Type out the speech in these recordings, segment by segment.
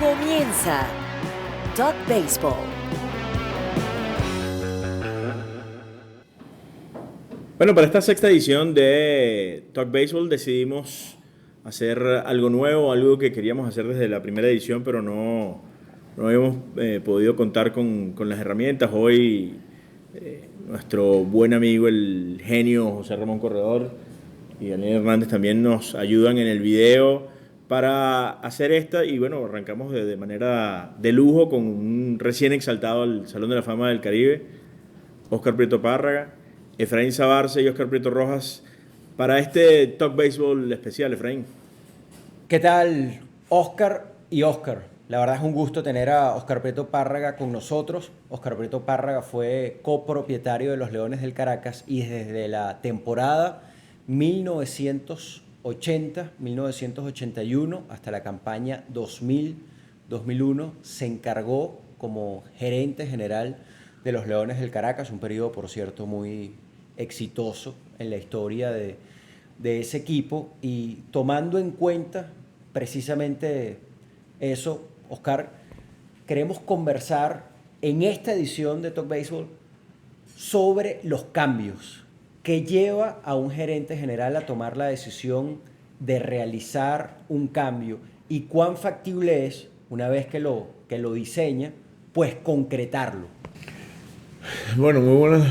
Comienza Talk Baseball. Bueno, para esta sexta edición de Talk Baseball decidimos hacer algo nuevo, algo que queríamos hacer desde la primera edición, pero no habíamos podido contar con las herramientas. Hoy nuestro buen amigo, el genio José Ramón Corredor y Daniel Hernández también nos ayudan en el video para hacer esta, y bueno, arrancamos de manera de lujo con un recién exaltado al Salón de la Fama del Caribe, Óscar Prieto Párraga, Efraín Sabarce y Óscar Prieto Rojas, para este Talk Baseball especial. Efraín. ¿Qué tal, Óscar y Óscar? La verdad es un gusto tener a Óscar Prieto Párraga con nosotros. Óscar Prieto Párraga fue copropietario de los Leones del Caracas y desde la temporada 1980-1981 hasta la campaña 2000-2001 se encargó como gerente general de los Leones del Caracas, un periodo, por cierto, muy exitoso en la historia de ese equipo. Y tomando en cuenta precisamente eso, Óscar, queremos conversar en esta edición de Talk Baseball sobre los cambios que lleva a un gerente general a tomar la decisión de realizar un cambio y cuán factible es, una vez que lo diseña, pues concretarlo. Bueno, muy buenos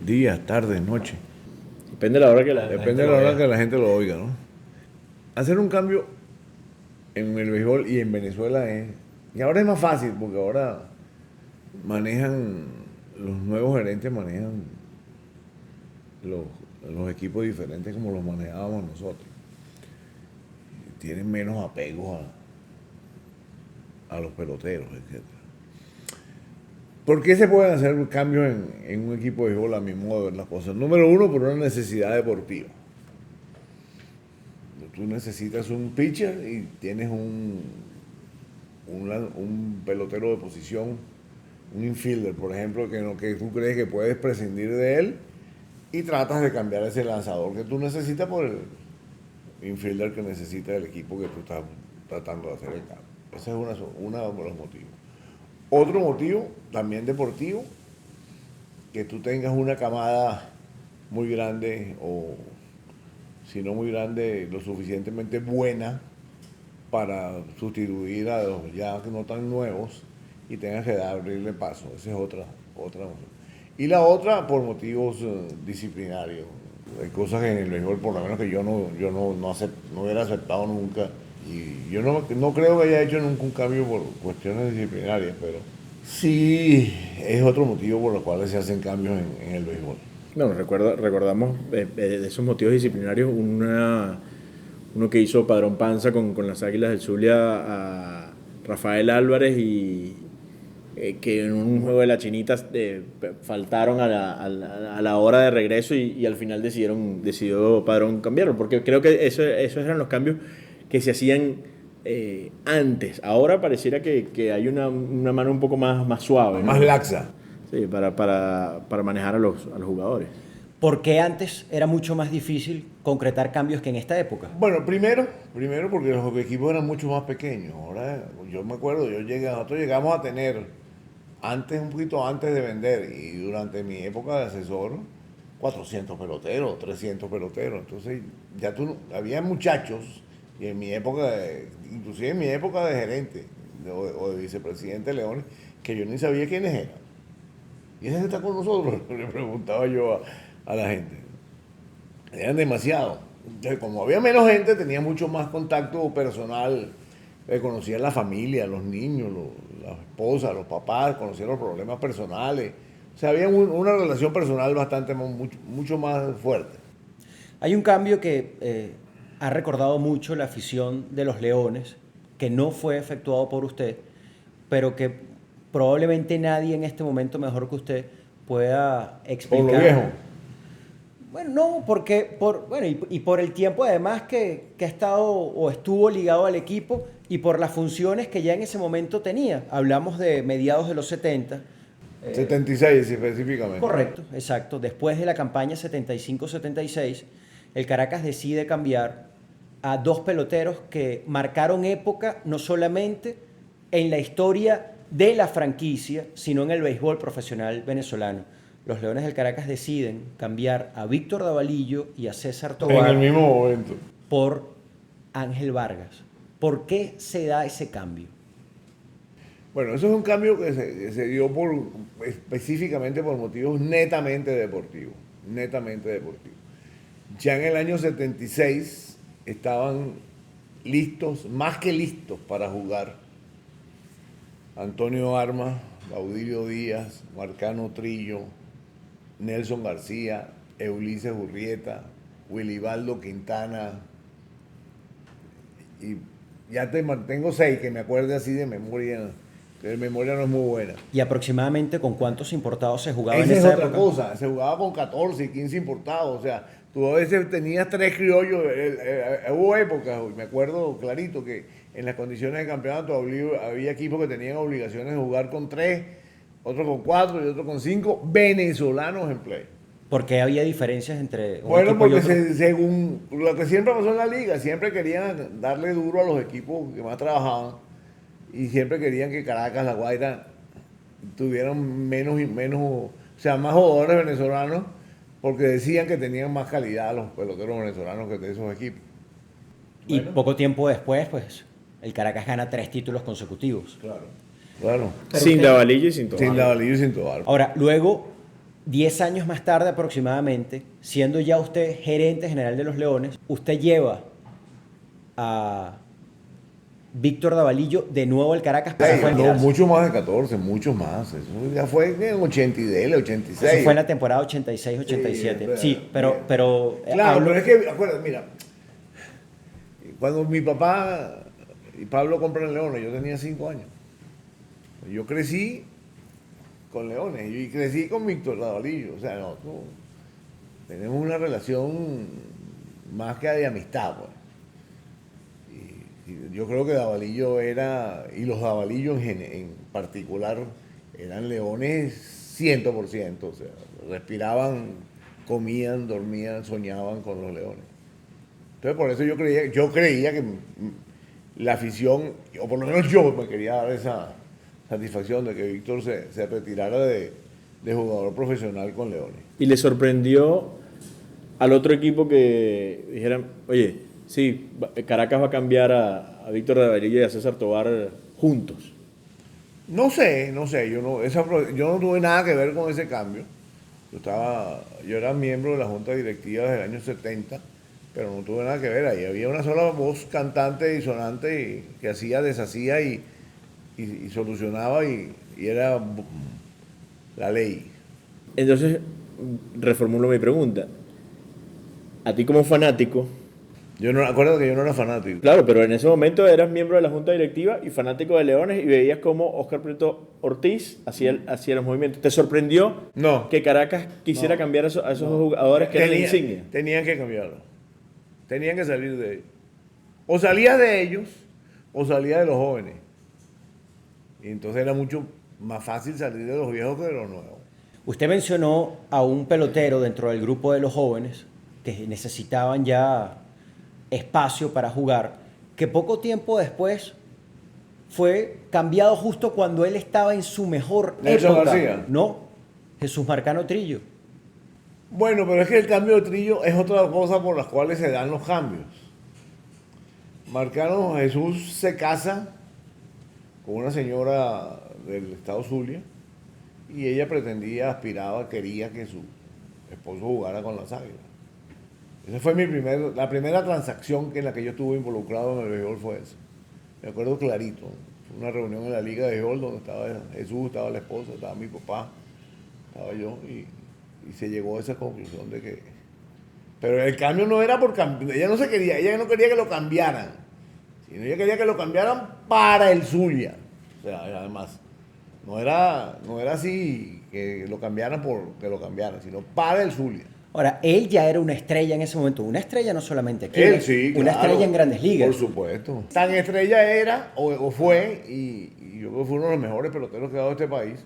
días, tardes, noches. Depende de la hora que la gente lo oiga, ¿no? Hacer un cambio en el béisbol y en Venezuela y ahora es más fácil porque ahora los nuevos gerentes manejan los equipos diferentes como los manejábamos nosotros. Tienen menos apegos a los peloteros, etc. ¿Por qué se pueden hacer cambios en un equipo de béisbol a mi modo de ver las cosas? Número uno, por una necesidad deportiva. Tú necesitas un pitcher y tienes un pelotero de posición, un infielder, por ejemplo, que tú crees que puedes prescindir de él y tratas de cambiar ese lanzador que tú necesitas por el infielder que necesita el equipo que tú estás tratando de hacer el cambio. Ese es uno de los motivos. Otro motivo, también deportivo, que tú tengas una camada muy grande o, si no muy grande, lo suficientemente buena para sustituir a los ya no tan nuevos y tengas que abrirle paso. Esa es otra. Y la otra, por motivos disciplinarios. Hay cosas en el béisbol, por lo menos, que yo no hubiera aceptado nunca. Y yo no creo que haya hecho nunca un cambio por cuestiones disciplinarias, pero sí es otro motivo por los cuales se hacen cambios en el béisbol. Bueno, recordamos de esos motivos disciplinarios uno que hizo Padrón Panza con las Águilas del Zulia a Rafael Álvarez, y que en un juego de la Chinita faltaron a la hora de regreso y al final decidió Padrón cambiarlo, porque creo que esos eran los cambios que se hacían antes. Ahora pareciera que hay una mano un poco más suave, ¿no? Más laxa. Sí, para manejar a los jugadores. ¿Por qué antes era mucho más difícil concretar cambios que en esta época? Bueno, primero porque los equipos eran mucho más pequeños. Ahora, yo me acuerdo, nosotros llegamos a tener, un poquito antes de vender y durante mi época de asesor, 400 peloteros, 300 peloteros. Entonces, había muchachos, y en mi época, inclusive en mi época de gerente o de vicepresidente de Leones, que yo ni sabía quiénes eran. ¿Y ese está con nosotros? Le preguntaba yo a la gente. Eran demasiados. Entonces, como había menos gente, tenía mucho más contacto personal. Conocía la familia, los niños, las esposas, los papás, conocía los problemas personales. O sea, había una relación personal mucho más fuerte. Hay un cambio que ha recordado mucho la afición de los Leones, que no fue efectuado por usted, pero que probablemente nadie en este momento mejor que usted pueda explicar. Por lo viejo. Bueno, no, porque por el tiempo además que ha estado o estuvo ligado al equipo y por las funciones que ya en ese momento tenía. Hablamos de mediados de los 70. 76 específicamente. Correcto, exacto. Después de la campaña 75-76, el Caracas decide cambiar a dos peloteros que marcaron época no solamente en la historia de la franquicia, sino en el béisbol profesional venezolano. Los Leones del Caracas deciden cambiar a Víctor Davalillo y a César En Tovar el mismo momento. por Ángel Vargas. ¿Por qué se da ese cambio? Bueno, eso es un cambio que se dio específicamente por motivos netamente deportivos. Netamente deportivos. Ya en el año 76 estaban listos, más que listos para jugar Antonio Armas, Baudilio Díaz, Marcano Trillo, Nelson García, Ulises Urrieta, Wilibaldo Quintana, y ya tengo 6 que me acuerde así de memoria, que de memoria no es muy buena. ¿Y aproximadamente con cuántos importados se jugaba en Esa es esa otra época? cosa, se jugaba con 14 y 15 importados, o sea, tú a veces tenías 3 criollos, hubo épocas, me acuerdo clarito que en las condiciones de campeonato había equipos que tenían obligaciones de jugar con 3, otros con 4 y otros con 5 venezolanos en play. ¿Por qué había diferencias entre un Bueno, equipo y porque otro? según lo que siempre pasó en la liga, siempre querían darle duro a los equipos que más trabajaban y siempre querían que Caracas, La Guaira tuvieran menos, o sea, más jugadores venezolanos porque decían que tenían más calidad los peloteros venezolanos que de esos equipos. Y Bueno. poco tiempo después, pues, el Caracas gana 3 títulos consecutivos. Claro. Sin Davalillo y sin Tobar. Sin Davalillo y sin Tobar. Ahora, luego, 10 años más tarde aproximadamente, siendo ya usted gerente general de los Leones, usted lleva a Víctor Davalillo de nuevo al Caracas para No, retirarse. mucho más de 14, muchos más. Eso ya fue en 80 y dele, 86. Eso fue en la temporada 86-87. Sí, pero Claro, hablo- pero es que, acuérdate, mira, cuando mi papá y Pablo compran Leones, yo tenía 5 años. Yo crecí con Leones y crecí con Víctor Davalillo. O sea, tenemos una relación más que de amistad, pues. Y yo creo que Davalillo era, y los Davalillos en particular, eran leones 100%. O sea, respiraban, comían, dormían, soñaban con los leones. Entonces, por eso yo creía que la afición, o por lo menos yo me quería dar esa satisfacción de que Víctor se retirara de jugador profesional con Leones. Y le sorprendió al otro equipo que dijeran, oye, sí, Caracas va a cambiar a Víctor Davalillo y a César Tobar juntos. No sé, yo no tuve nada que ver con ese cambio. Yo era miembro de la junta directiva desde el año 70, pero no tuve nada que ver. Ahí había una sola voz cantante y sonante que hacía, deshacía y solucionaba y era la ley. Entonces, reformulo mi pregunta. A ti como fanático, Acuérdate que yo no era fanático. claro, pero en ese momento eras miembro de la Junta Directiva y fanático de Leones y veías cómo Óscar Prieto Ortiz hacía los movimientos. ¿Te sorprendió No. que Caracas quisiera cambiar a esos jugadores que eran la insignia? Tenían que cambiarlo. Tenían que salir de ellos. O salía de ellos o salía de los jóvenes. Y entonces era mucho más fácil salir de los viejos que de los nuevos. usted mencionó a un pelotero dentro del grupo de los jóvenes que necesitaban ya espacio para jugar, que poco tiempo después fue cambiado justo cuando él estaba en su mejor Nelson época. García. No, Jesús Marcano Trillo. Bueno, pero es que el cambio de Trillo es otra cosa por las cuales se dan los cambios. Marcano Jesús se casa con una señora del estado Zulia y ella quería que su esposo jugara con las Águilas. Esa fue la primera transacción en la que yo estuve involucrado en el béisbol fue esa. Me acuerdo clarito. Fue una reunión en la Liga de Béisbol donde estaba Jesús, estaba la esposa, estaba mi papá, estaba yo y se llegó a esa conclusión de que... Pero el cambio no era por cambiar, ella no quería que lo cambiaran, sino ella quería que lo cambiaran para el Zulia. O sea, además, no era así que lo cambiaran porque lo cambiaran, sino para el Zulia. Ahora, él ya era una estrella en ese momento, una estrella no solamente aquí, Él sí, una claro, estrella en Grandes Ligas. Por supuesto. Tan estrella era o fue, y yo creo que fue uno de los mejores peloteros que ha dado este país,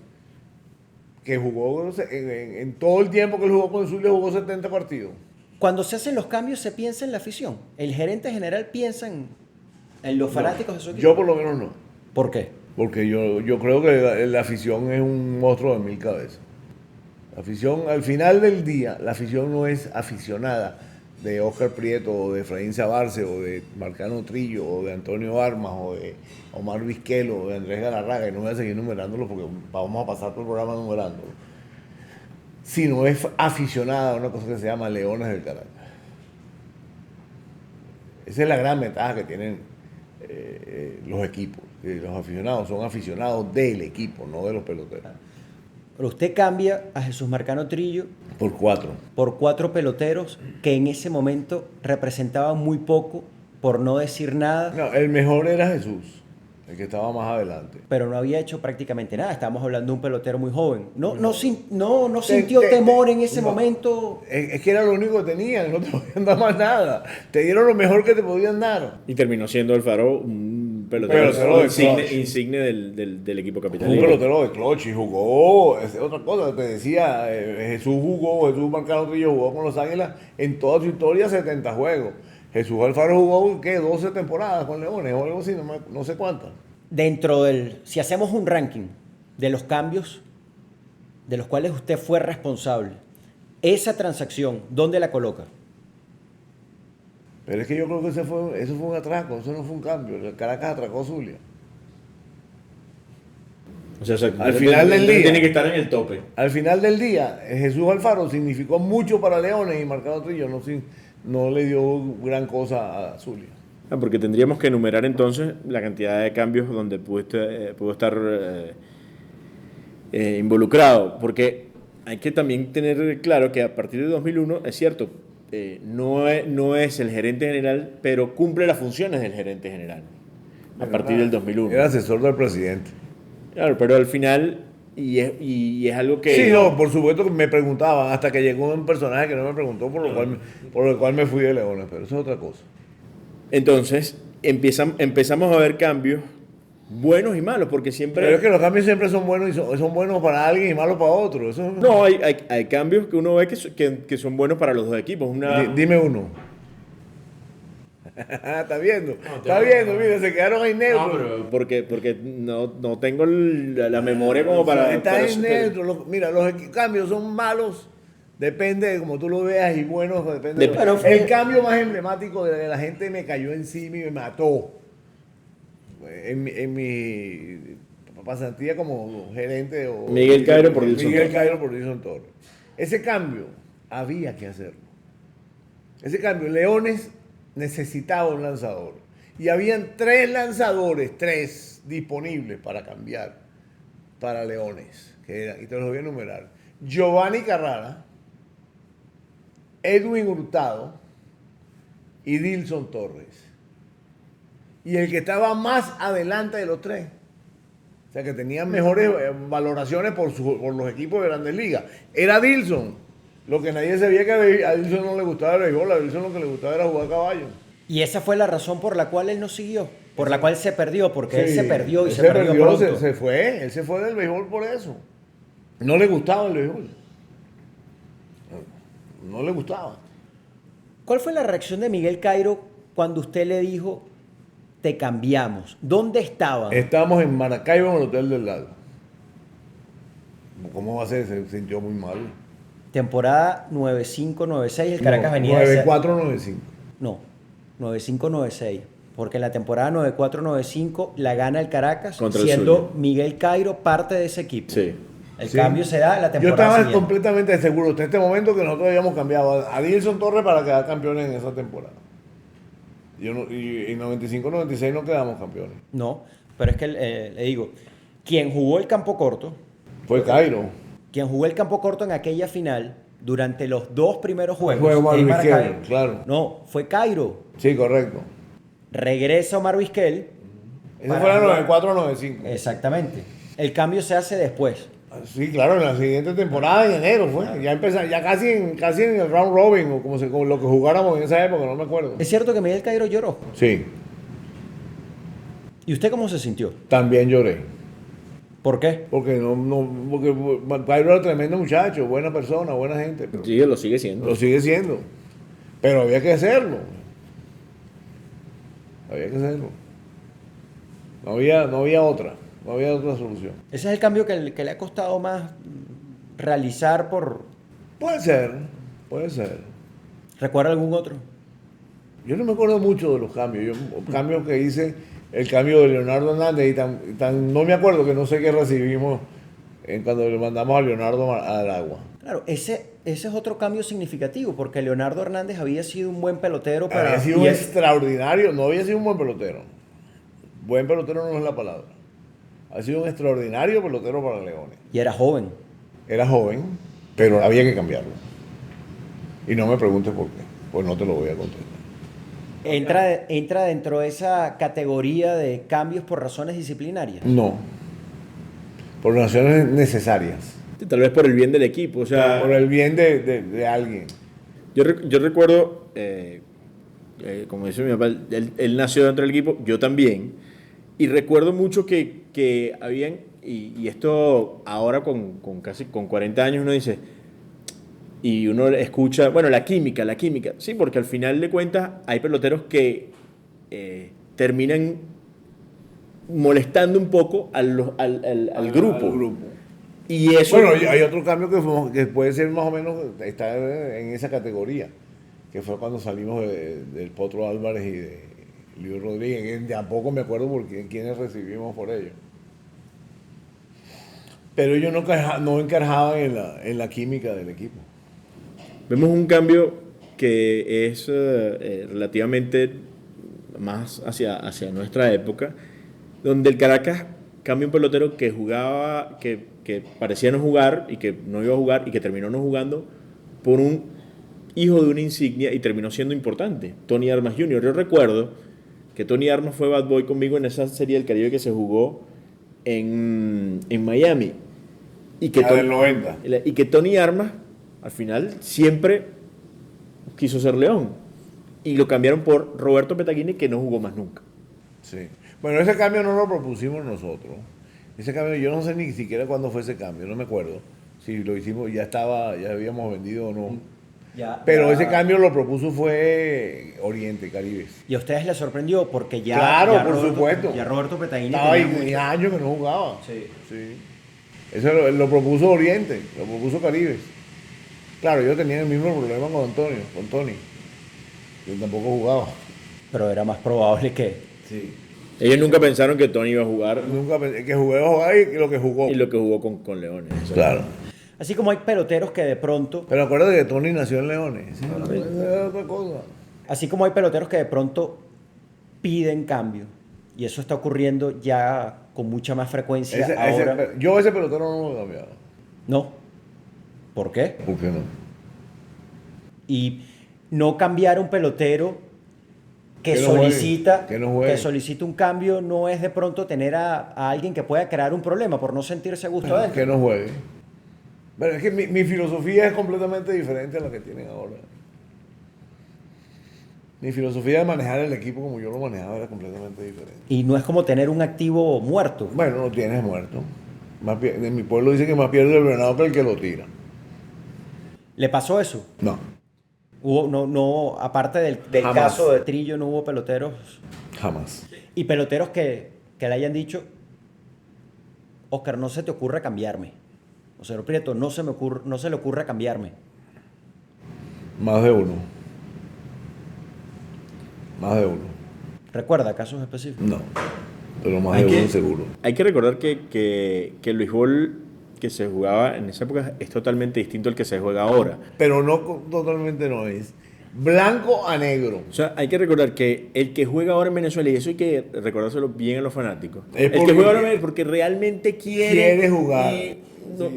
que jugó en todo el tiempo que él jugó con el Zulia, jugó 70 partidos. Cuando se hacen los cambios se piensa en la afición. El gerente general piensa en los fanáticos de su equipo. Yo por lo menos no. ¿Por qué? Porque yo creo que la afición es un monstruo de 1000 cabezas. La afición, al final del día, la afición no es aficionada de Oscar Prieto, o de Efraín Sabarce, o de Marcano Trillo, o de Antonio Armas, o de Omar Vizquelo, o de Andrés Galarraga, y no voy a seguir numerándolo porque vamos a pasar por el programa numerándolo. Sino es aficionada a una cosa que se llama Leones del Caracas. Esa es la gran ventaja que tienen los equipos. Los aficionados son aficionados del equipo, no de los peloteros. Pero usted cambia a Jesús Marcano Trillo Por 4. por 4 peloteros que en ese momento representaban muy poco, por no decir nada, No, el mejor era Jesús, el que estaba más adelante. pero no había hecho prácticamente nada. Estábamos hablando de un pelotero muy joven. No sintió Te- temor en ese no. momento. Es que era lo único que tenían, no te podían dar más nada. Te dieron lo mejor que te podían dar. Y terminó siendo Alfaro un pelotero Pelotero de insigne, clutch. insigne del equipo Un capitalino. pelotero de clutch y jugó, es otra cosa, te decía, Jesús Marcano Trillo jugó con los Águilas en toda su historia 70 juegos. Jesús Alfaro jugó, ¿qué? 12 temporadas con Leones o algo así, no sé cuántas. Si hacemos un ranking de los cambios de los cuales usted fue responsable, esa transacción, ¿dónde la coloca? Pero es que yo creo que eso fue un atraco, eso no fue un cambio. El Caracas atracó a Zulia. O sea, Al final del día. tiene que estar en el tope. Al final del día, Jesús Alfaro significó mucho para Leones y Marcano Trillo no le dio gran cosa a Zulia. Porque tendríamos que enumerar entonces la cantidad de cambios donde pudo estar involucrado. Porque hay que también tener claro que a partir de 2001, es cierto, no es el gerente general, pero cumple las funciones del gerente general a partir del 2001. Era asesor del presidente. Claro, pero al final, y es algo que... Sí, no, por supuesto que me preguntaban, hasta que llegó un personaje que no me preguntó, por lo cual me fui de Leones, pero eso es otra cosa. Entonces, empezamos a ver cambios buenos y malos, porque siempre... Pero es que los cambios siempre son buenos y son buenos para alguien y malos para otro. Eso, No, hay cambios que uno ve que son buenos para los dos equipos. Dime uno. Está viendo, mira, se quedaron ahí neutros. Porque no tengo la memoria como para... Está para en neutro. Mira, los cambios son malos, depende de cómo tú lo veas, y buenos, depende Pero el cambio más emblemático de la gente me cayó encima y me mató. En mi pasantía como gerente. Miguel Cairo por Dilson Miguel Torres. Cairo por Dilson Torres. Ese cambio había que hacerlo. Ese cambio, Leones necesitaba un lanzador. Y habían 3 lanzadores, 3 disponibles para cambiar para Leones. Y te los voy a enumerar. Giovanni Carrara, Edwin Hurtado y Dilson Torres. Y el que estaba más adelante de los 3. O sea, que tenían mejores valoraciones por los equipos de Grandes Ligas. Era Dilson. Lo que nadie sabía, que a Dilson no le gustaba el béisbol. A Dilson lo que le gustaba era jugar caballo. Y esa fue la razón por la cual él no siguió, por la cual se perdió, porque él Sí, se perdió y él se perdió pronto. Él se fue del béisbol por eso. No le gustaba el béisbol. No le gustaba. ¿Cuál fue la reacción de Miguel Cairo cuando usted le dijo, te cambiamos? ¿Dónde estaban? Estábamos en Maracaibo, en el Hotel del Lago. ¿Cómo va a ser? Se sintió muy mal. Temporada 95-96, el Caracas venía de ser... 94-95. No, 95-96. Porque en la temporada 94-95 la gana el Caracas, Contra el siendo Zulia. Miguel Cairo parte de ese equipo. Sí. El Sí. cambio se da en la Yo temporada estaba siguiente. completamente seguro hasta este momento que nosotros habíamos cambiado a Dilson Torres para quedar campeones en esa temporada. Y en 95-96 no quedamos campeones. No, pero es que le digo, quien jugó el campo corto, Fue Cairo. quien jugó el campo corto en aquella final, durante los 2 primeros juegos, Fue Omar en Vizquel, Maracaibo, claro. no, fue Cairo. Sí, correcto. Regresa Omar Vizquel. Ese para fue el jugar. 94-95. Exactamente. El cambio se hace después. Sí, claro, en la siguiente temporada, en enero fue. Ya casi en el round robin, o como lo que jugáramos en esa época, no me acuerdo. Es cierto que Miguel Cairo lloró. Sí, ¿Y usted cómo se sintió? también lloré. ¿Por qué? Porque Cairo era tremendo muchacho, buena persona, buena gente. Pero Sí, lo sigue siendo. lo sigue siendo. Pero había que hacerlo. Había que hacerlo. No había otra. No había otra solución. Ese es el cambio que le ha costado más realizar por... Puede ser, puede ser. ¿Recuerda algún otro? Yo no me acuerdo mucho de los cambios. Cambios que hice, el cambio de Leonardo Hernández, no me acuerdo que no sé qué recibimos cuando le mandamos a Leonardo al agua. Claro, ese es otro cambio significativo, porque Leonardo Hernández había sido un buen pelotero para... Había sido extraordinario, no había sido un buen pelotero. Buen pelotero no es la palabra. Ha sido un extraordinario pelotero para Leones. Y era joven. Era joven, pero había que cambiarlo. Y no me preguntes por qué, pues no te lo voy a contestar. ¿Entra dentro de esa categoría de cambios por razones disciplinarias? No. Por razones necesarias. Sí, tal vez por el bien del equipo. O sea, Por el bien de alguien. yo recuerdo, como dice mi papá, él nació dentro del equipo, yo también. Y recuerdo mucho que habían, y esto ahora con casi con 40 años uno dice, y uno escucha, bueno, la química, sí, porque al final de cuentas hay peloteros que terminan molestando un poco al grupo. Al grupo. Y eso... Bueno, hay otro cambio que puede ser más o menos, está en esa categoría, que fue cuando salimos del Potro Álvarez y de Luis Rodríguez, que tampoco me acuerdo por quiénes recibimos por ellos. Pero ellos no encajaban en la química del equipo. Vemos un cambio que es relativamente más hacia nuestra época, donde el Caracas cambia un pelotero que jugaba, que parecía no jugar y que no iba a jugar y que terminó no jugando por un hijo de una insignia y terminó siendo importante, Tony Armas Jr. Yo recuerdo que Tony Armas fue bad boy conmigo en esa serie del Caribe que se jugó en Miami. Y que Del 90. Y que Tony Armas al final siempre quiso ser León. Y lo cambiaron por Roberto Petaguini, que no jugó más nunca. Sí. Bueno, ese cambio no lo propusimos nosotros. Ese cambio, yo no sé ni siquiera cuándo fue ese cambio, no me acuerdo. Si lo hicimos, ya habíamos vendido o no. Pero ese cambio lo propuso fue Oriente, Caribe. ¿Y a ustedes les sorprendió? Porque ya... Claro, ya por Roberto, supuesto. Ya Roberto Petaguini Estaba tenía ahí años que no jugaba. Sí. Sí. Eso lo propuso Oriente, lo propuso Caribe. Claro, yo tenía el mismo problema con Tony. Yo tampoco jugaba. Pero era más probable que... Sí. Ellos nunca pensaron que Tony iba a jugar Nunca pensé que jugué a jugar y lo que jugó. y lo que jugó con Leones. Claro. Así como hay peloteros que de pronto... Pero acuérdate que Tony nació en Leones. Sí, es otra cosa. Así como hay peloteros que de pronto piden cambio. Y eso está ocurriendo ya con mucha más frecuencia ahora. Yo ese pelotero no lo cambiaba. No. ¿Por qué? ¿Por qué no? Y no cambiar un pelotero que Que no solicita juegue, que no juegue. que solicita un cambio no es de pronto tener a alguien que pueda crear un problema por no sentirse a gusto adentro. Que no juegue. Pero es que mi filosofía es completamente diferente a la que tienen ahora. Mi filosofía de manejar el equipo como yo lo manejaba era completamente diferente. Y no es como tener un activo muerto. Bueno, lo tienes muerto. En mi pueblo dice que más pierde el venado que el que lo tira. ¿Le pasó eso? No, No, aparte del Jamás. caso de Trillo, no hubo peloteros. jamás. Y peloteros que le hayan dicho, Oscar, no se te ocurra cambiarme. O sea, Prieto, no se le ocurra cambiarme. Más de uno. Más de uno. ¿Recuerda casos específicos? No, pero más de uno seguro. Hay que recordar que el béisbol que se jugaba en esa época es totalmente distinto al que se juega ahora. Pero no totalmente no es. Blanco a negro. O sea, hay que recordar que el que juega ahora en Venezuela, y eso hay que recordárselo bien a los fanáticos, Es el que porque- juega ahora en Venezuela porque realmente Quiere jugar.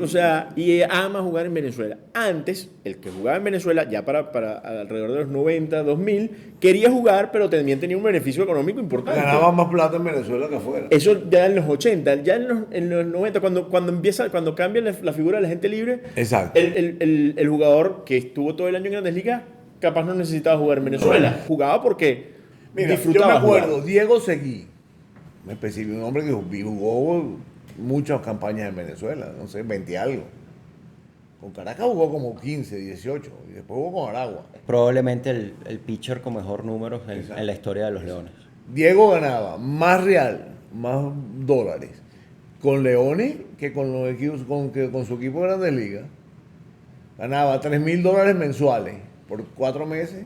O sea, y ama jugar en Venezuela. Antes, el que jugaba en Venezuela, ya para alrededor de los 90, 2000, quería jugar, pero también tenía un beneficio económico importante. Ganaba más plata en Venezuela que afuera. Eso ya en los 80, ya en los 90, cuando cambia la figura de la gente libre, Exacto. el jugador que estuvo todo el año en Grandes Ligas, capaz no necesitaba jugar en Venezuela. Jugaba porque Mira, yo disfrutaba me acuerdo, jugar. Diego Seguí, me especifico, un hombre que jugó muchas campañas en Venezuela, no sé, 20 y algo. Con Caracas jugó como 15, 18, y después jugó con Aragua. Probablemente el pitcher con mejor números en la historia de los Leones. Diego ganaba más real, más dólares con Leones que con los equipos, con su equipo de Grandes Ligas. Ganaba $3,000 mensuales por 4 meses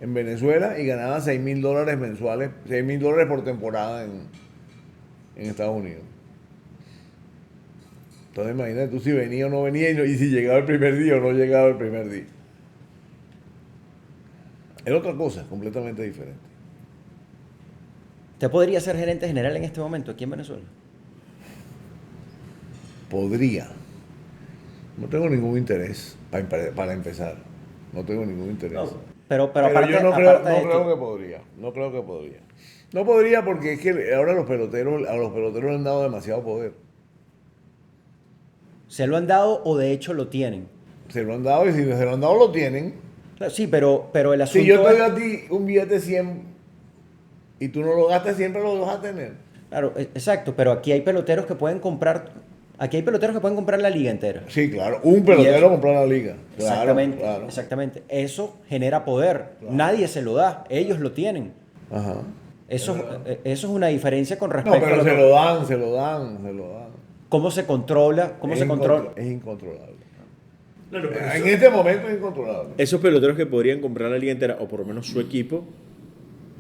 en Venezuela y ganaba $6,000 mensuales, $6,000 por temporada en Estados Unidos. Entonces imagínate tú si venía o no venía y si llegaba el primer día o no llegaba el primer día. Era otra cosa, completamente diferente. ¿Usted podría ser gerente general en este momento aquí en Venezuela? Podría. No tengo ningún interés para empezar. No tengo ningún interés. No, pero Pero yo no aparte de esto, creo que podría. No creo que podría. No podría porque es que ahora a los peloteros le han dado demasiado poder. ¿se lo han dado o de hecho lo tienen? Se lo han dado y si se lo han dado lo tienen. Claro, sí, pero el asunto Si yo te doy es- a ti un billete 100 y tú no lo gastas, siempre lo vas a tener. Claro, exacto, pero aquí hay peloteros que pueden comprar la liga entera. Sí, claro. Un Y pelotero eso- comprar la liga. Claro, Exactamente, claro. exactamente. Eso genera poder. Nadie se lo da, ellos lo tienen. Ajá. Eso es una diferencia con No, respecto a pero lo se que- lo dan. cómo se controla, Es incontrolable. Claro, pero En este momento es incontrolable. esos peloteros que podrían comprar la liga entera, o por lo menos su equipo,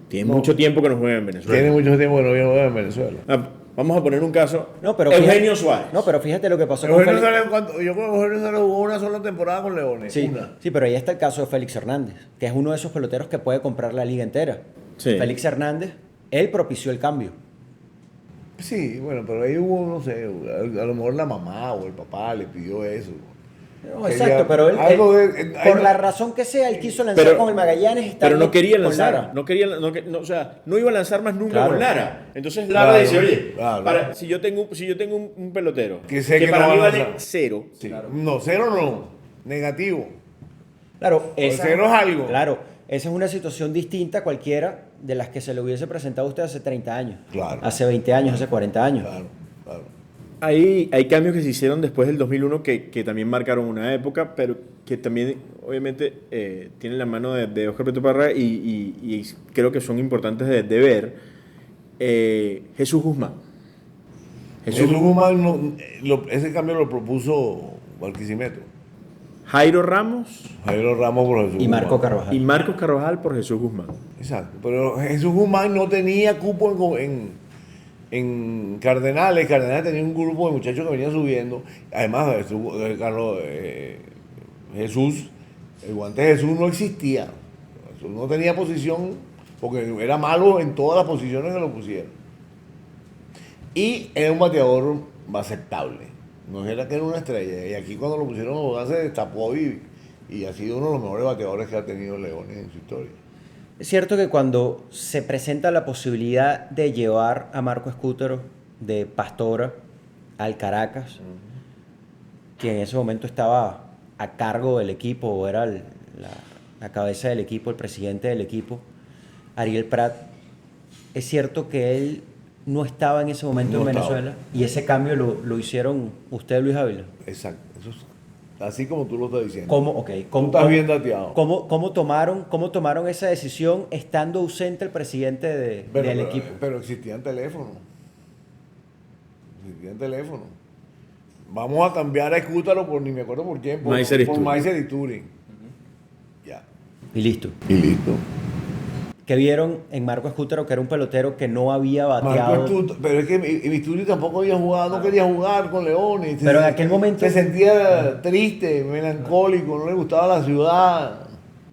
tienen No. mucho tiempo que no juegan en Venezuela. Tiene mucho tiempo que no viene en Venezuela. Ah, vamos a poner un caso. No, pero Eugenio fíjate- Suárez. No, pero fíjate lo que pasó con Eugenio Félix. Suárez, yo creo que Eugenio Suárez jugó una sola temporada con Leones. Sí, Una. sí, pero ahí está el caso de Félix Hernández, que es uno de esos peloteros que puede comprar la liga entera. Sí. Félix Hernández, él propició el cambio. Sí, bueno, pero ahí hubo, no sé, a lo mejor la mamá o el papá le pidió eso. No, Quería exacto, pero él, algo por la razón que sea, él quiso lanzar Pero- con el Magallanes y Pero no quería con lanzar, Lara. o sea, no iba a lanzar más nunca Claro. con Lara. Entonces Lara Claro, dice, oye, claro. si yo tengo un pelotero Que sé que para no mí va a vale lanzar. 0, Sí. No, cero no. Negativo. Claro, cero es algo. Claro, esa es una situación distinta a cualquiera de las que se le hubiese presentado a usted hace 30 años. Claro. Hace 20 años, hace 40 años. Claro, claro. hay cambios que se hicieron después del 2001 que también marcaron una época, pero que también obviamente tienen la mano de Óscar Prieto Parra y creo que son importantes de ver. Jesús Guzmán. Jesús Guzmán, ese cambio lo propuso Barquisimeto. Jairo Ramos Jairo Ramos por Jesús Y Marco Guzmán. Carvajal. y Marcos Carvajal por Jesús Guzmán. Exacto. Pero Jesús Guzmán no tenía cupo en Cardenales. Cardenales tenía un grupo de muchachos que venían subiendo. Además, Jesús, el guante de Jesús no existía. Jesús no tenía posición porque era malo en todas las posiciones que lo pusieron. Y era un bateador aceptable. No era que era una estrella. Y aquí cuando lo pusieron a jugar se destapó y ha sido uno de los mejores bateadores que ha tenido Leones en su historia. Es cierto que cuando se presenta la posibilidad de llevar a Marco Escútero de Pastora al Caracas, que en ese momento estaba a cargo del equipo, o era la cabeza del equipo, el presidente del equipo, Ariel Prat, es cierto que él no estaba en ese momento No en estaba. Venezuela y ese cambio lo hicieron usted, Luis Ávila. Exacto. Eso es así como tú lo estás diciendo. ¿Cómo, Tú estás bien dateado. ¿Cómo tomaron esa decisión estando ausente el presidente del equipo? Pero existían teléfonos. Vamos a cambiar a Escútaro por ni me acuerdo por quién. Maiser por Isturi. Maiser Isturi. Ya. Y listo. Y listo. Que vieron en Marco Escútero que era un pelotero que no había Marco bateado. Esturi, pero es que Isturi tampoco había jugado, no quería jugar con Leones. Pero en aquel momento- se sentía triste, melancólico, no le gustaba la ciudad.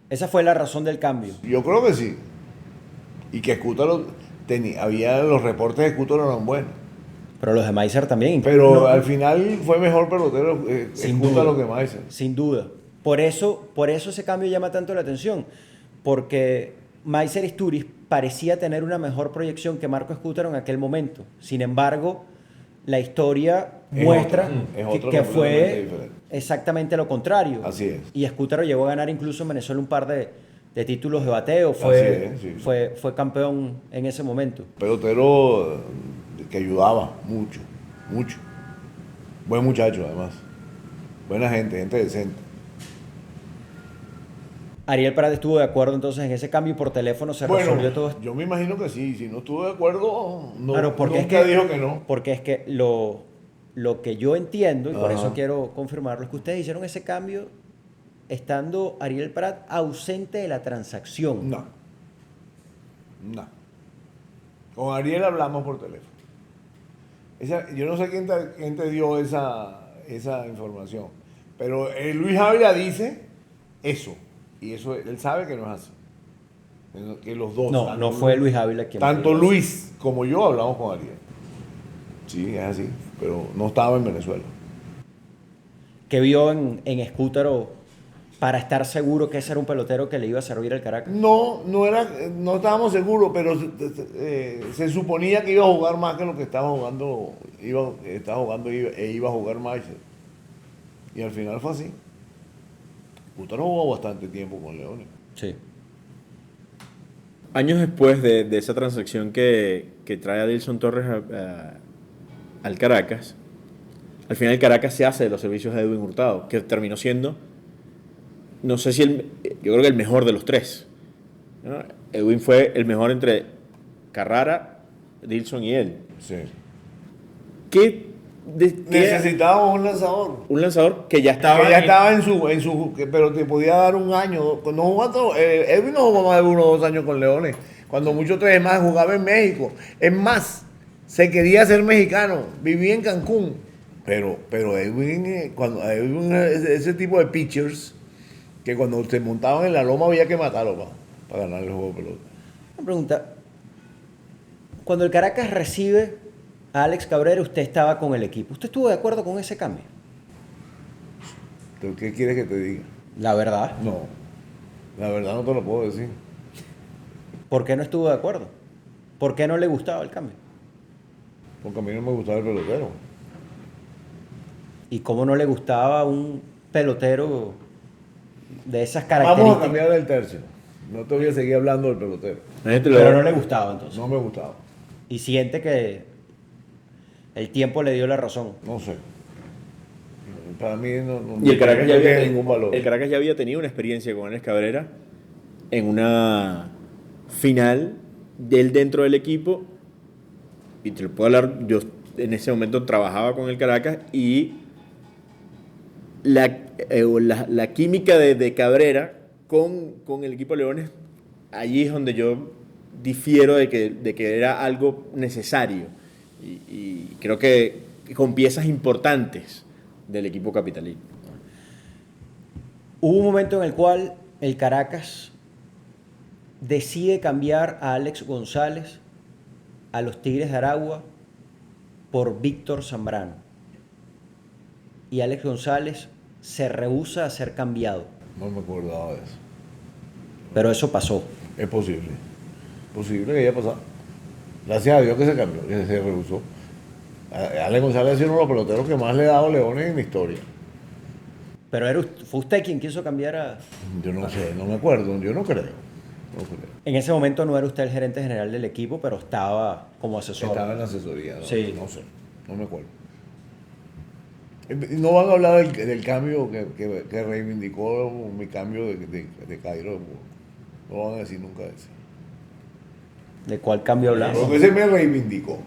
Esa fue la razón del cambio. Yo creo que sí. Y que Escútaro los reportes de Escútaro eran buenos. Pero los de Maiser también. Pero No, al final fue mejor pelotero Sin Escútaro duda. que Maiser. sin duda. Por eso ese cambio llama tanto la atención. Porque Maiser Isturiz parecía tener una mejor proyección que Marco Escútaro en aquel momento. Sin embargo, la historia Es muestra otro, es otro que completamente fue diferente. exactamente lo contrario. Así es. Y Escútaro llegó a ganar incluso en Venezuela un par de títulos de bateo. Así Fue, es, sí. fue campeón en ese momento. Pelotero que ayudaba mucho, mucho. Buen muchacho además. Buena gente decente. Ariel Prat estuvo de acuerdo entonces en ese cambio y por teléfono se resolvió todo esto. yo me imagino que sí. Si no estuvo de acuerdo, no, Claro, porque nunca es que, dijo que no. Porque es que lo que yo entiendo, y por Ajá. eso quiero confirmarlo, es que ustedes hicieron ese cambio estando Ariel Prat ausente de la transacción. No. No. Con Ariel hablamos por teléfono. Yo no sé quién te dio esa información, pero Luis Ávila dice eso, y eso él sabe que no es así. Que los dos. No, no fue Luis Ávila quien... Tanto Luis como yo hablamos con Ariel. Sí, es así, pero no estaba en Venezuela. Que vio en Escútaro para estar seguro que ese era un pelotero que le iba a servir al Caracas. No estábamos seguros, pero se suponía que iba a jugar más que lo que estaba jugando, iba a jugar más. Y al final fue así. Cútaro jugó bastante tiempo con Leones. Sí. Años después de esa transacción que trae a Dilson Torres al Caracas, al final el Caracas se hace de los servicios de Edwin Hurtado, que terminó siendo, no sé si yo creo que el mejor de los tres, ¿no? Edwin fue el mejor entre Carrara, Dilson y él. Sí. ¿Qué Necesitábamos un lanzador. un lanzador que ya estaba, Que ya estaba pero te podía dar un año. No jugó Edwin no jugó más de 1 o 2 años con Leones. Cuando mucho 3 más jugaba en México. Es más, se quería ser mexicano. Vivía en Cancún. Pero Edwin, ese tipo de pitchers, que cuando se montaban en la loma había que matarlo para ganar el juego de pelota. Una pregunta. Cuando el Caracas recibe a Alex Cabrera, usted estaba con el equipo. ¿Usted estuvo de acuerdo con ese cambio? ¿Qué quieres que te diga? La verdad. No, la verdad no te lo puedo decir. ¿Por qué no estuvo de acuerdo? ¿Por qué no le gustaba el cambio? Porque a mí no me gustaba el pelotero. ¿Y cómo no le gustaba un pelotero de esas Vamos a características? cambiar el tercio. No te voy a seguir hablando del pelotero. Pero no le gustaba entonces. No me gustaba. Y siente que el tiempo le dio la razón. No sé. Para mí Y el Caracas, no tiene ningún valor. el Caracas ya había tenido una experiencia con Alex Cabrera en una final de él dentro del equipo. Y te lo puedo hablar, yo en ese momento trabajaba con el Caracas y la química de Cabrera con el equipo de Leones, allí es donde yo difiero de que era algo necesario. Y creo que con piezas importantes del equipo capitalino. Hubo un momento en el cual el Caracas decide cambiar a Alex González a los Tigres de Aragua por Víctor Zambrano. Y Alex González se rehúsa a ser cambiado. No me acordaba de eso. Pero eso pasó. Es posible. Posible que haya pasado. Gracias a Dios que se cambió, que se rehusó. Ale González ha sido uno de los peloteros que más le ha dado Leones en la historia. Pero fue usted quien quiso cambiar a... Yo no sé, no me acuerdo, yo no creo. En ese momento no era usted el gerente general del equipo, pero estaba como asesor. Estaba en la asesoría, ¿no? Sí. No sé, no me acuerdo. No van a hablar del cambio que reivindicó mi cambio de Cairo. No van a decir nunca eso. ¿De cuál cambio hablamos? Porque ese me reivindicó.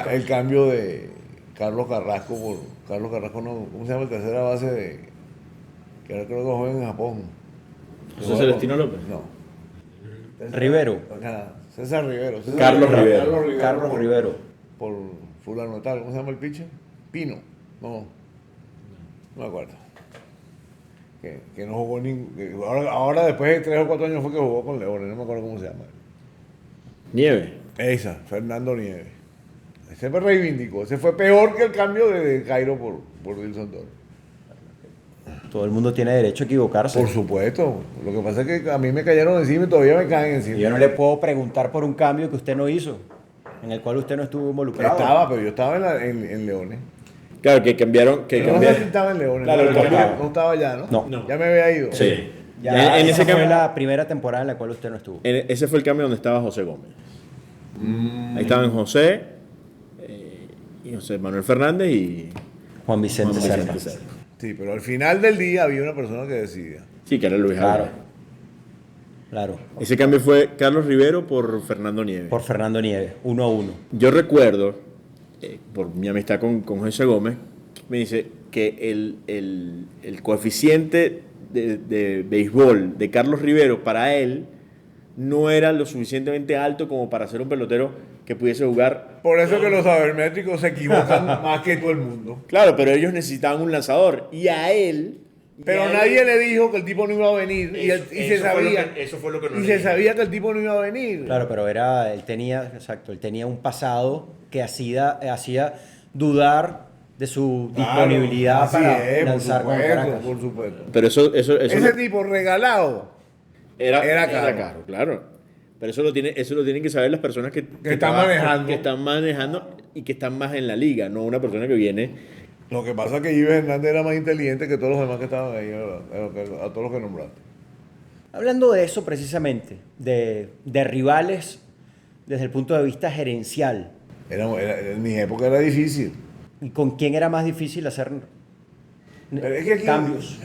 El cambio de Carlos Carrasco por... Carlos Carrasco no... ¿Cómo se llama el tercera base de... Que ahora creo que juega en Japón? ¿José Celestino López? No. Rivero. César Rivero. Carlos Rivero. Carlos Rivero. Por fulano tal. ¿Cómo se llama el pitcher? Pino. No me acuerdo. Que no jugó ahora después de 3 o 4 años fue que jugó con Leones. No me acuerdo cómo se llama. Nieve. Esa, Fernando Nieves. Ese me reivindicó. Ese fue peor que el cambio de Cairo por Dilson Torres. Todo el mundo tiene derecho a equivocarse. Por supuesto. Lo que pasa es que a mí me cayeron encima y todavía me caen encima. Yo no le puedo preguntar por un cambio que usted no hizo, en el cual usted no estuvo involucrado. Pero yo estaba en Leones. Claro, que cambiaron. No sé si estaba en Leones. Claro, no estaba ya, ¿no? No. Ya me había ido. Sí. Ya, en esa ese fue cambio, la primera temporada en la cual usted no estuvo. ese fue el cambio donde estaba José Gómez. Ahí estaban José, y José Manuel Fernández y Juan Vicente Juan Vicente Serna. Serna. Sí, pero al final del día había una persona que decidía. Sí, que era Luis Claro. Álvarez. Claro. Ese cambio fue Carlos Rivero por Fernando Nieves. Por Fernando Nieves, 1-1. Yo recuerdo, por mi amistad con José Gómez, me dice que el coeficiente de béisbol de Carlos Rivero para él no era lo suficientemente alto como para ser un pelotero que pudiese jugar. Por eso que los sabermétricos se equivocan más que todo el mundo. Claro, pero ellos necesitaban un lanzador. Y a él... Pero nadie le dijo que el tipo no iba a venir. Y se sabía. Eso fue lo que no Y le se dijeron. sabía que el tipo no iba a venir. Claro, pero él tenía un pasado que hacía dudar de su Claro, disponibilidad así para es, lanzar con Caracas. por supuesto. Pero eso Ese tipo regalado era caro. claro. Pero eso lo tienen que saber las personas que están trabajan, manejando. que están manejando y que están más en la liga, no una persona que viene. Lo que pasa es que Ives Hernández era más inteligente que todos los demás que estaban ahí, a todos los que nombraste. Hablando de eso precisamente, de rivales desde el punto de vista gerencial, En mi época era difícil. ¿y con quién era más difícil hacer Pero es que aquí cambios?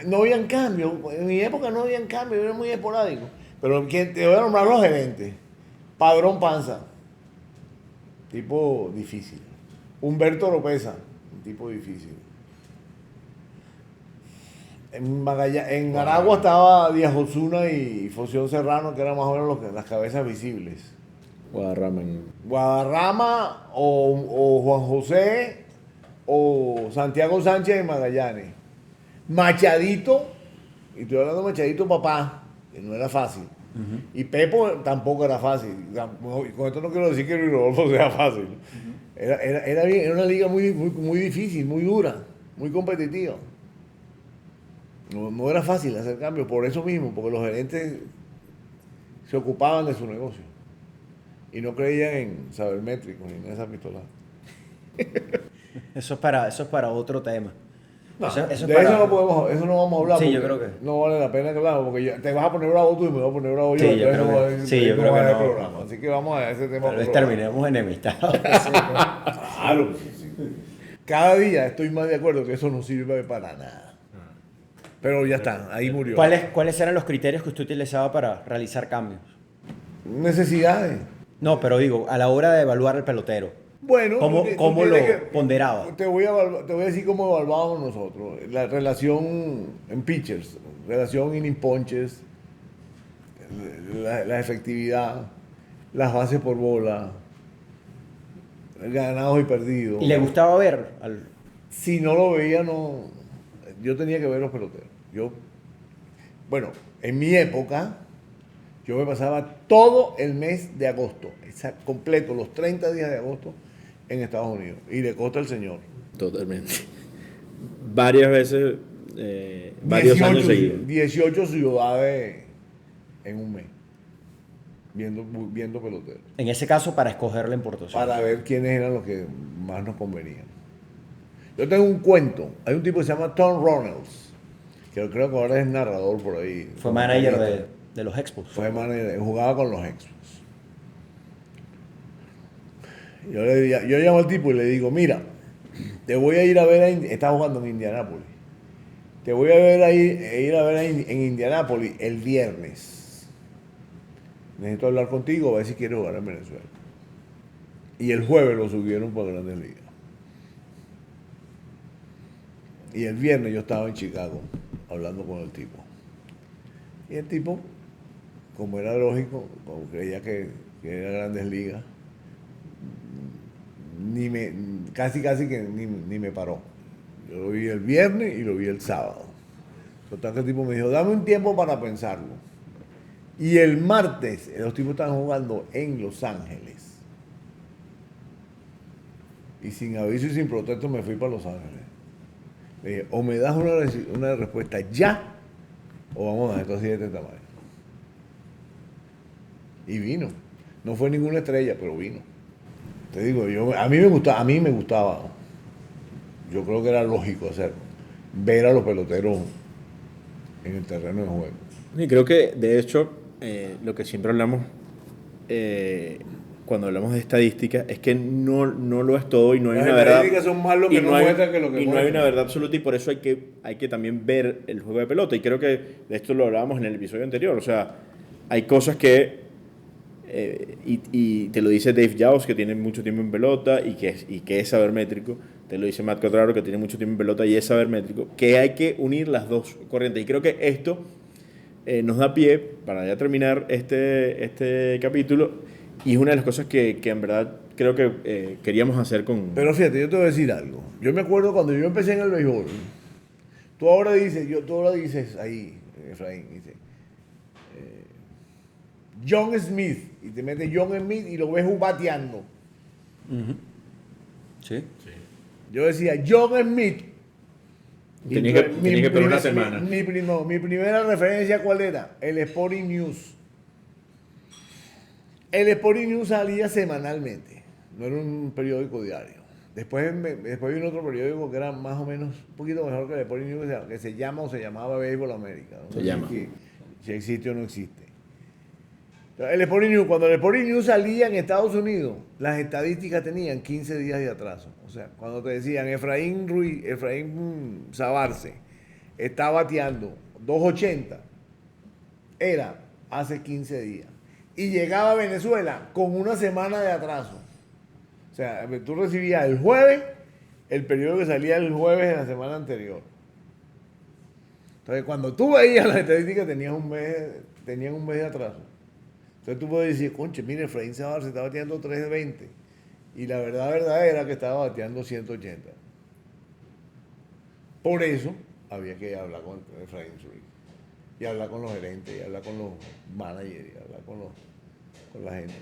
no habían cambios. En mi época no habían cambios, era muy esporádico. Pero te voy a nombrar los gerentes. Padrón Panza, tipo difícil. Humberto Oropesa, un tipo difícil. En Aragua estaba Díaz Osuna y Foción Serrano, que eran más o menos las cabezas visibles. Guadarrama. Guadarrama o Juan José o Santiago Sánchez de Magallanes. Machadito, y estoy hablando de Machadito papá, que no era fácil. Y Pepo tampoco era fácil. Y con esto no quiero decir que Luis Rodolfo sea fácil. Era una liga muy difícil, muy dura, muy competitiva. No era fácil hacer cambios por eso mismo, porque los gerentes se ocupaban de su negocio y no creían en sabermétricos ni en esa pistola. Eso es para otro tema. No, Eso es de para- eso no vamos a hablar. Sí, porque yo creo que- no vale la pena que hablamos, porque te vas a poner bravo tú y me voy a poner bravo yo. Sí, yo entonces creo no que- va a- sí, yo no creo va a que haber no. programa. Así que vamos a ese tema. Tal vez otro programa. terminemos enemistados. Claro. Sí. Cada día estoy más de acuerdo que eso no sirve para nada. Pero ya está, ahí murió. ¿Cuáles eran los criterios que usted utilizaba para realizar cambios? Necesidades. No, pero digo, a la hora de evaluar al pelotero. Bueno, ¿Cómo tú lo tienes que- ponderaba? te voy a decir cómo evaluábamos nosotros. La relación en pitchers, relación inning punches, la efectividad, las bases por bola, ganados y perdidos. ¿Y le gustaba ver? Si no lo veía, no. Yo tenía que ver los peloteros. Bueno, en mi época, yo me pasaba todo el mes de agosto, completo, los 30 días de agosto en Estados Unidos. Y le consta al señor. Totalmente. Varias veces, varios años seguidos. 18 ciudades en un mes, viendo peloteros. En ese caso, para escogerle en Puerto Rico. Para ver quiénes eran los que más nos convenían. Yo tengo un cuento. Hay un tipo que se llama Tom Ronalds, que creo que ahora es narrador por ahí. Fue manager de los Expos. Fue manager, jugaba con los Expos. Yo llamo al tipo y le digo, mira, te voy a ir a ver, está jugando en Indianápolis. Te voy a ir a ver en Indianápolis el viernes. Necesito hablar contigo, a ver si quieres jugar en Venezuela. Y el jueves lo subieron para Grandes Ligas. Y el viernes yo estaba en Chicago hablando con el tipo. Y el tipo, como era lógico, como creía que era Grandes Ligas, casi que ni me paró. Yo lo vi el viernes y lo vi el sábado. Total que el tipo me dijo, dame un tiempo para pensarlo. Y el martes, los tipos estaban jugando en Los Ángeles. Y sin aviso y sin protesto me fui para Los Ángeles. Le dije, o me das una respuesta ya, o vamos a dejar esto así de este tamaño. Y vino. No fue ninguna estrella, pero vino. Te digo, a mí me gustaba. Yo creo que era lógico hacerlo. Ver a los peloteros en el terreno de juego. Y creo que, de hecho, lo que siempre hablamos cuando hablamos de estadística, es que no lo es todo y no hay Las una verdad. estadísticas son más lo que y no hay- muestran que lo que y no hay muestran. una verdad absoluta, y por eso hay que también ver el juego de pelota. Y creo que de esto lo hablábamos en el episodio anterior. O sea, hay cosas que, y te lo dice Dave Jaws, que tiene mucho tiempo en pelota y que es sabermétrico. Te lo dice Matt Quadraro, que tiene mucho tiempo en pelota y es sabermétrico. Que hay que unir las dos corrientes. Y creo que esto nos da pie para ya terminar este capítulo, y es una de las cosas que en verdad creo que queríamos hacer con... Pero fíjate, yo te voy a decir algo. Yo me acuerdo cuando yo empecé en el béisbol. Tú ahora dices ahí, Efraín, dice John Smith, y te metes John Smith y lo ves bateando. Sí. Yo decía John Smith. Tenía que esperar una semana. Mi primera referencia, ¿cuál era? El Sporting News. El Sporting News salía semanalmente, no era un periódico diario. Después vino otro periódico que era más o menos un poquito mejor que el Sporting News, que se llamaba Béisbol América. No Se sé llama. si existe o no existe. El Sporting News, cuando el Sporting News salía en Estados Unidos, las estadísticas tenían 15 días de atraso. O sea, cuando te decían Efraín Sabarce está bateando 2.80, era hace 15 días. Y llegaba a Venezuela con una semana de atraso. O sea, tú recibías el jueves el periódico que salía el jueves de la semana anterior. Entonces, cuando tú veías las estadísticas, tenían un mes de atraso. Entonces tú puedes decir, conche, mire, Efraín Sabar se está bateando 3.20. Y la verdad era que estaba bateando 180. Por eso había que hablar con Efraín Ruiz. Y hablar con los gerentes, y hablar con los managers, y hablar con la gente.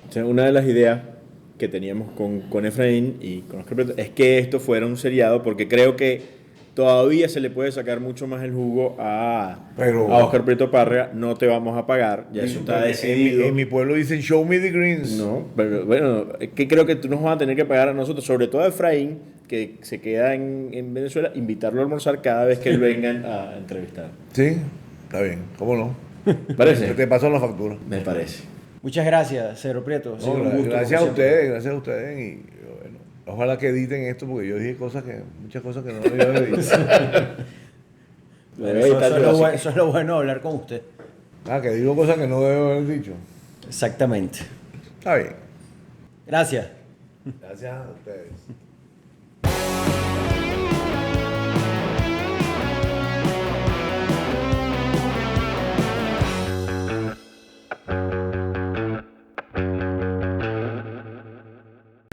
O sea, una de las ideas que teníamos con Efraín y con Oscar Prieto es que esto fuera un seriado, porque creo que todavía se le puede sacar mucho más el jugo a Oscar Prieto Parra. No te vamos a pagar, ya eso está decidido. En mi pueblo dicen show me the greens. No, pero bueno, es que creo que tú nos vas a tener que pagar a nosotros, sobre todo a Efraín, que se queda en Venezuela, invitarlo a almorzar cada vez que él venga a entrevistar. Sí, está bien, ¿cómo no? ¿Parece? Te paso la factura. Me parece. Muchas gracias, Cedro Prieto. Ha sido No, un gusto, gracias como a siempre. ustedes y bueno, ojalá que editen esto porque yo dije muchas cosas que no debía haber dicho. Eso es lo bueno de hablar con usted. Que digo cosas que no debo haber dicho. Exactamente. Está bien. Gracias. Gracias a ustedes.